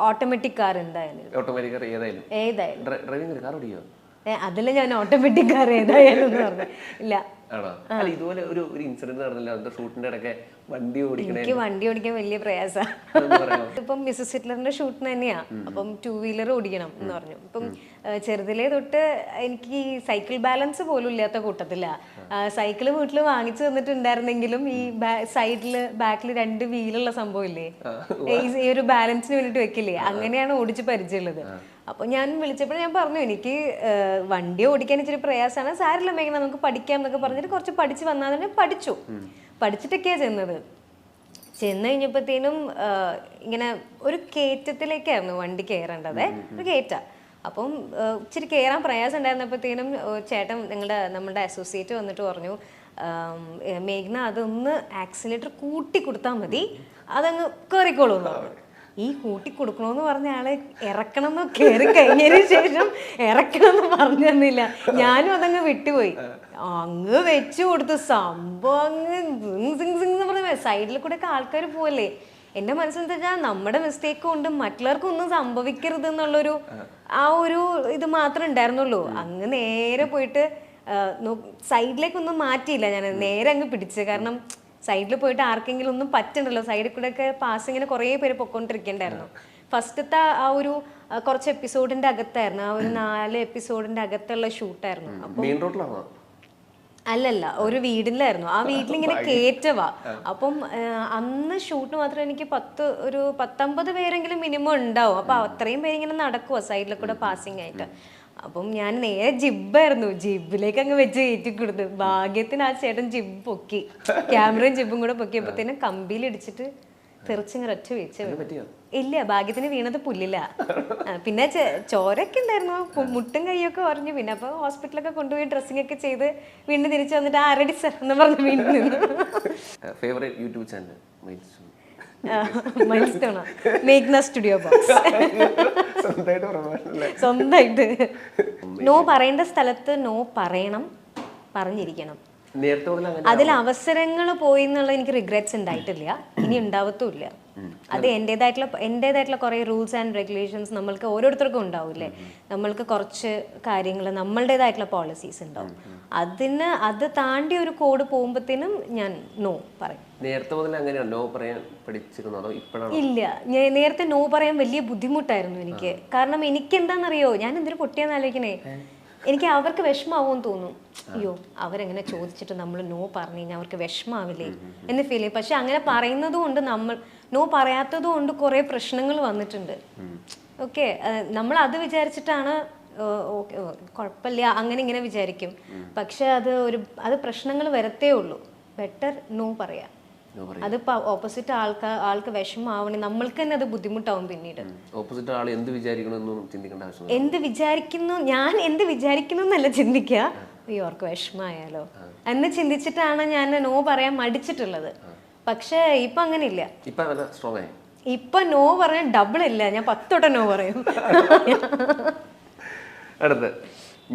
Automatic car എന്തായാലും automatic car ഏതായാലും driving car ഓടിയോ? അതിൽ ഞാൻ ഓട്ടോമാറ്റിക് കാർ ഏതായാലും എന്ന് പറഞ്ഞു. ഇല്ല. ആണോ? അല്ല, ഇതുപോലെ ഒരു ഇൻസിഡന്റ് നടന്നില്ല അതിന്റെ ഷൂട്ടിന്റെ ഇടയ്ക്ക് വണ്ടി ഓടിക്കണേ? എനിക്ക് വണ്ടി ഓടിക്കാൻ വലിയ പ്രയാസമാണ്. ഇപ്പം മിസ്സസ് ഹിറ്റ്ലറിന്റെ ഷൂട്ടിന് തന്നെയാ. അപ്പം 2 വീലർ ഓടിക്കണം എന്ന് പറഞ്ഞു. ഇപ്പം ചെറുതിലേ തൊട്ട് എനിക്ക് ഈ സൈക്കിൾ ബാലൻസ് പോലും ഇല്ലാത്ത കൂട്ടത്തില്ല. സൈക്കിള് വീട്ടിൽ വാങ്ങിച്ചു തന്നിട്ടുണ്ടായിരുന്നെങ്കിലും ഈ സൈഡില് ബാക്കിൽ 2 വീലുള്ള സംഭവം ഇല്ലേ, ഈ ഒരു ബാലൻസിന് വേണ്ടിട്ട് വെക്കില്ലേ, അങ്ങനെയാണ് ഓടിച്ച് പരിചയമുള്ളത്. അപ്പൊ ഞാൻ വിളിച്ചപ്പോൾ ഞാൻ പറഞ്ഞു എനിക്ക് വണ്ടി ഓടിക്കാൻ ഇച്ചിരി പ്രയാസമാണ്, സാരില്ല മേഘന നമുക്ക് പഠിക്കാം എന്നൊക്കെ പറഞ്ഞിട്ട് കുറച്ച് പഠിച്ച് വന്നാൽ തന്നെ പഠിച്ചിട്ടൊക്കെയാണ് ചെന്നത്. ചെന്ന് കഴിഞ്ഞപ്പോഴത്തേനും ഇങ്ങനെ ഒരു കയറ്റത്തിലേക്കായിരുന്നു വണ്ടി കയറേണ്ടത്, ഒരു കയറ്റ. അപ്പം ഇച്ചിരി കയറാൻ പ്രയാസം ഉണ്ടായിരുന്നപ്പോഴത്തേനും ചേട്ടൻ നമ്മുടെ അസോസിയേറ്റ് വന്നിട്ട് പറഞ്ഞു, മേഘ്ന അതൊന്ന് ആക്സിലേറ്റർ കൂട്ടി കൊടുത്താൽ മതി, അതങ്ങ് കയറിക്കോളൂ എന്ന് പറഞ്ഞു. ഈ കൂട്ടി കൊടുക്കണമെന്ന് പറഞ്ഞ ആള് ഇറക്കണം എന്ന് കയറി കഴിഞ്ഞതിന് ശേഷം ഇറക്കണം എന്ന് പറഞ്ഞു തന്നില്ല. ഞാനും അതങ്ങ് വിട്ടുപോയി. അങ്ങ് വെച്ചു കൊടുത്തു സംഭവം, അങ്ങ് പറഞ്ഞ സൈഡിൽ കൂടെ ഒക്കെ ആൾക്കാർ പോവല്ലേ. എന്റെ മനസ്സിൽ വെച്ചാൽ നമ്മുടെ മിസ്റ്റേക്ക് കൊണ്ട് മറ്റുള്ളവർക്കും ഒന്നും സംഭവിക്കരുത് എന്നുള്ളൊരു ഒരു ഇത് മാത്രമേ ഉണ്ടായിരുന്നുള്ളൂ. അങ്ങ് നേരെ പോയിട്ട് സൈഡിലേക്കൊന്നും മാറ്റിയില്ല, ഞാൻ നേരെ അങ്ങ് പിടിച്ച്. കാരണം സൈഡിൽ പോയിട്ട് ആർക്കെങ്കിലും ഒന്നും പറ്റണ്ടല്ലോ, സൈഡിൽ കൂടെ ഒക്കെ പാസിങ്ങിന് കുറേ പേര് പൊക്കോണ്ടിരിക്കണ്ടായിരുന്നു. ഫസ്റ്റത്തെ ഒരു കുറച്ച് എപ്പിസോഡിന്റെ അകത്തായിരുന്നു, ആ ഒരു 4 എപ്പിസോഡിന്റെ അകത്തുള്ള ഷൂട്ടായിരുന്നു. അല്ലല്ല, ഒരു വീടിലായിരുന്നു. ആ വീട്ടിലിങ്ങനെ കേറ്റവാ. അപ്പം അന്ന് ഷൂട്ട് മാത്രം എനിക്ക് 19 പേരെങ്കിലും മിനിമം ഉണ്ടാവും. അപ്പൊ അത്രയും പേരിങ്ങനെ നടക്കുവാ സൈഡിൽ കൂടെ പാസിങ് ആയിട്ട്. അപ്പം ഞാൻ നേരെ ജിബായിരുന്നു, ജിബിലേക്ക് അങ്ങ് വെച്ച് കയറ്റി കൊടുത്തു. ഭാഗ്യത്തിന് ആ ചേട്ടൻ ജിബ് പൊക്കി, ക്യാമറയും ജിബും കൂടെ പൊക്കിയപ്പോഴത്തേനും കമ്പിയിൽ ഇടിച്ചിട്ട് തെറിച്ചിങ്ങനെ ഒറ്റ വെച്ച്. ഇല്ല, ഭാഗ്യത്തിന് വീണത് പുല്ലില്ല. പിന്നെ ചോരൊക്കെ ഉണ്ടായിരുന്നു, മുട്ടും കൈയൊക്കെ പറഞ്ഞു. പിന്നെ അപ്പൊ ഹോസ്പിറ്റലൊക്കെ കൊണ്ടുപോയി ഡ്രസ്സിംഗ് ഒക്കെ ചെയ്ത് വീണ്ടും തിരിച്ചു വന്നിട്ട് ആരടി സർ എന്ന് പറഞ്ഞു വീണ്ടും നിന്നു. ഫേവറേറ്റ് യൂട്യൂബ് ചാനൽ മൈൽസ്റ്റോണാ, മേഘ്ന സ്റ്റുഡിയോ ബോക്സ്. സ്വന്തമായിട്ട് നോ പറയേണ്ട സ്ഥലത്ത് നോ പറയണം, പറഞ്ഞിരിക്കണം. അതിൽ അവസരങ്ങൾ പോയി എന്നുള്ള എനിക്ക് റിഗ്രറ്റ്സ് ഉണ്ടായിട്ടില്ല, ഇനി ഉണ്ടാവത്തുമില്ല. അത് എൻ്റെതായിട്ടുള്ള കുറേ റൂൾസ് ആൻഡ് റെഗുലേഷൻസ് നമ്മൾക്ക് ഓരോരുത്തർക്കും ഉണ്ടാവില്ലേ. നമ്മൾക്ക് കുറച്ച് കാര്യങ്ങൾ നമ്മളുടേതായിട്ടുള്ള പോളിസീസ് ഉണ്ടാവും. അത് താണ്ടി ഒരു കോഡ് പോകുമ്പോഴത്തേനും ഞാൻ നോ പറയും. നേരത്തെ മുതൽ അങ്ങനെയാണ് നോ പറയാൻ പഠിച്ചിരുന്നോ? ഇല്ല, നേരത്തെ നോ പറയാൻ വലിയ ബുദ്ധിമുട്ടായിരുന്നു എനിക്ക്. കാരണം എനിക്ക് എന്താണെന്നറിയോ, ഞാൻ എന്തൊരു പൊട്ടിയാന്ന് ആലോചിക്കണേ, എനിക്ക് അവർക്ക് വിഷമാവുമെന്ന് തോന്നും. അയ്യോ, അവരെങ്ങനെ ചോദിച്ചിട്ട് നമ്മൾ നോ പറഞ്ഞു കഴിഞ്ഞാൽ അവർക്ക് വിഷമാവില്ലേ എന്ന് ഫീൽ ചെയ്യും. പക്ഷെ അങ്ങനെ പറയുന്നത് കൊണ്ട് നോ പറയാത്തത് കൊണ്ട് കുറേ പ്രശ്നങ്ങൾ വന്നിട്ടുണ്ട്. ഓക്കെ, നമ്മൾ അത് വിചാരിച്ചിട്ടാണ് കുഴപ്പമില്ല അങ്ങനെ ഇങ്ങനെ വിചാരിക്കും. പക്ഷെ അത് പ്രശ്നങ്ങൾ വരത്തേ ഉള്ളൂ. ബെറ്റർ നോ പറയാം. അതിപ്പോ ഓപ്പോസിറ്റ് ആൾക്ക് വിഷമാവണേ, നമ്മൾക്ക് തന്നെ അത് ബുദ്ധിമുട്ടാവും. പിന്നീട് ഓപ്പോസിറ്റ് ആൾ എന്ത് വിചാരിക്കണം, എന്ത് വിചാരിക്കുന്നു, ഞാൻ എന്ത് വിചാരിക്കുന്നു എന്നല്ല ചിന്തിക്കുക, അയ്യോ അവർക്ക് വിഷമായാലോ എന്ന് ചിന്തിച്ചിട്ടാണ് ഞാൻ നോ പറയാൻ മടിച്ചിട്ടുള്ളത്. പക്ഷെ ഇപ്പൊ അങ്ങനെയില്ല. ഇപ്പൊ നോ പറയാൻ ഡബിൾ ഇല്ല, ഞാൻ 10 വട്ടം നോ പറയും. അടുത്ത്,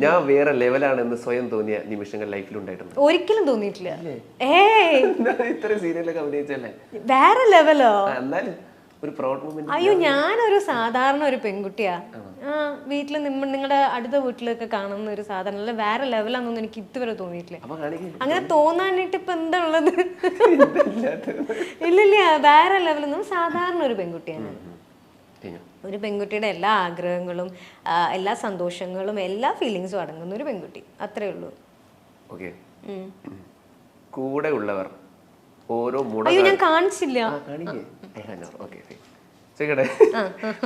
ഞാൻ വേറെ ലെവലാണെന്ന് സ്വയം തോന്നിയ നിമിഷങ്ങൾ ലൈഫിൽ ഉണ്ടായിട്ടുണ്ട്? ഒരിക്കലും തോന്നിയിട്ടില്ല. ഇത്ര സീരിയലൊക്കെ അഭിനയിച്ചല്ലേ, വേറെ ലെവലോ? അയ്യോ, ഞാനൊരു സാധാരണ ഒരു പെൺകുട്ടിയാ. വീട്ടില് നിങ്ങളുടെ അടുത്ത വീട്ടിലൊക്കെ കാണുന്ന ഒരു സാധാരണ, വേറെ ലെവലാണെന്നൊന്നും എനിക്ക് ഇതുവരെ തോന്നിയിട്ടില്ല. അങ്ങനെ തോന്നാനായിട്ട് ഇപ്പൊ എന്താ ഉള്ളത്? ഇല്ലില്ല, വേറെ ലെവലൊന്നും, സാധാരണ ഒരു പെൺകുട്ടിയാണ്. ഒരു പെൺകുട്ടിയുടെ എല്ലാ ആഗ്രഹങ്ങളും എല്ലാ സന്തോഷങ്ങളും എല്ലാ ഫീലിങ്സും അടങ്ങുന്ന ഒരു പെൺകുട്ടി, അത്രേ ഉള്ളൂ. കൂടെ ഉള്ളവർ ഓരോ അയ്യോ ഞാൻ കാണിച്ചില്ല.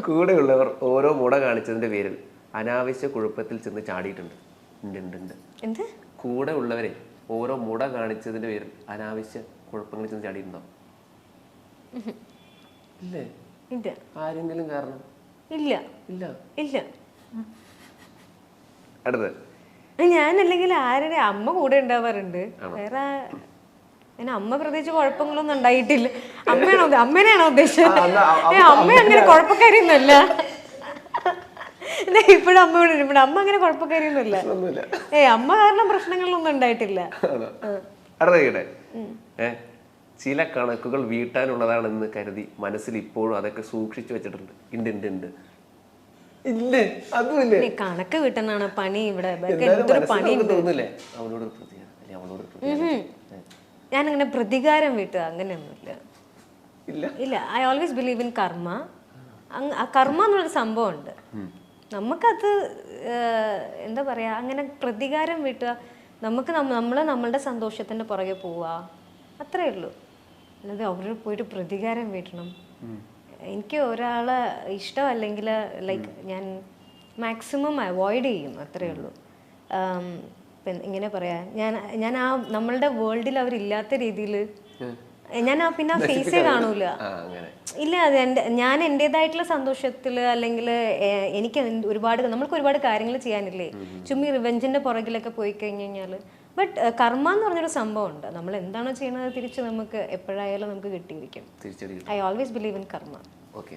കൂടെ ഉള്ളവർ ഓരോ മുട കാണിച്ചതിന്റെ പേരിൽ അനാവശ്യ കുഴപ്പത്തിൽ ചെന്ന് ചാടിയിട്ടുണ്ട്. എന്ത്? കൂടെ ഉള്ളവരെ ഓരോ മുട കാണിച്ചതിന്റെ പേരിൽ അനാവശ്യ കുഴപ്പങ്ങളിൽ ചെന്ന് ചാടിയിട്ടുണ്ടോ? ഇല്ലേ? ആരെങ്കിലും കാരണം? ഇല്ല ഇല്ല ഇല്ല. അടുത്ത്, ഞാനല്ലെങ്കിൽ ആരുടെ അമ്മ കൂടെ ഉണ്ടാവാറുണ്ട്, വേറെ അമ്മ പ്രത്യേകിച്ച് കുഴപ്പങ്ങളൊന്നും ഉണ്ടായിട്ടില്ല. അമ്മേനെയാണോ ഉദ്ദേശിച്ചത്? അമ്മ അങ്ങനെ കുഴപ്പക്കാരിയൊന്നുമല്ല. ഇപ്പോഴും അമ്മയോട് അമ്മ അങ്ങനെ കുഴപ്പക്കാരിയൊന്നുമല്ല. അമ്മ കാരണം പ്രശ്നങ്ങളൊന്നും ഉണ്ടായിട്ടില്ല. ചില കണക്കുകൾ വീട്ടാനുള്ളതാണെന്ന് കരുതി മനസ്സിൽ ഇപ്പോഴും അതൊക്കെ സൂക്ഷിച്ചു വെച്ചിട്ടുണ്ട്. ഉണ്ട് ഉണ്ട് ഉണ്ട് ഇല്ലേ? അതുമില്ലേ? ഇനി കണക്ക് വീട്ടനാണ് പണി ഇവിടെ. എന്നാലും എന്തൊരു മനസ്സിൽ പണി നമുക്ക് തോന്നില്ലേ അവളോട് പ്രതികാരം, അല്ലെങ്കിൽ അവളോട് പ്രതികാരം? ഞാനങ്ങനെ പ്രതികാരം വീട്ടുക അങ്ങനെയൊന്നുമില്ല. ഇല്ല ഇല്ല. ഐ ഓൾവേസ് ബിലീവ് ഇൻ കർമ്മ. കർമ്മ എന്നുള്ളൊരു സംഭവം ഉണ്ട്. നമുക്കത് എന്താ പറയാ, അങ്ങനെ പ്രതികാരം വീട്ടുക, നമുക്ക് നമ്മളുടെ സന്തോഷത്തിന്റെ പുറകെ പോവുക, അത്രേ ഉള്ളൂ. അല്ലാതെ അവരോട് പോയിട്ട് പ്രതികാരം വീട്ടണം. എനിക്ക് ഒരാളെ ഇഷ്ടമല്ലെങ്കിൽ ലൈക്ക് ഞാൻ മാക്സിമം അവോയ്ഡ് ചെയ്യും, അത്രേ ഉള്ളൂ. ഇങ്ങനെ പറയാ, ഞാൻ ആ നമ്മളുടെ വേൾഡിൽ അവരില്ലാത്ത രീതിയിൽ ഞാൻ പിന്നെ ആ ഫേസേ കാണൂല. ഇല്ല, അത് ഞാൻ എൻ്റെതായിട്ടുള്ള സന്തോഷത്തിൽ, അല്ലെങ്കിൽ എനിക്ക് നമ്മൾക്ക് ഒരുപാട് കാര്യങ്ങൾ ചെയ്യാനില്ലേ, ചുമ്മാ റിവെഞ്ചിന്റെ പുറകിലൊക്കെ പോയി കഴിഞ്ഞ് കഴിഞ്ഞാൽ. ബട്ട് കർമ്മ എന്ന് പറഞ്ഞൊരു സംഭവം ഉണ്ട്. നമ്മൾ എന്താണോ ചെയ്യുന്നത് തിരിച്ച് നമുക്ക് എപ്പോഴായാലും നമുക്ക് കിട്ടിയിരിക്കും. ഐ ഓൾവേസ് ബിലീവ് ഇൻ കർമ്മ. ഓക്കെ.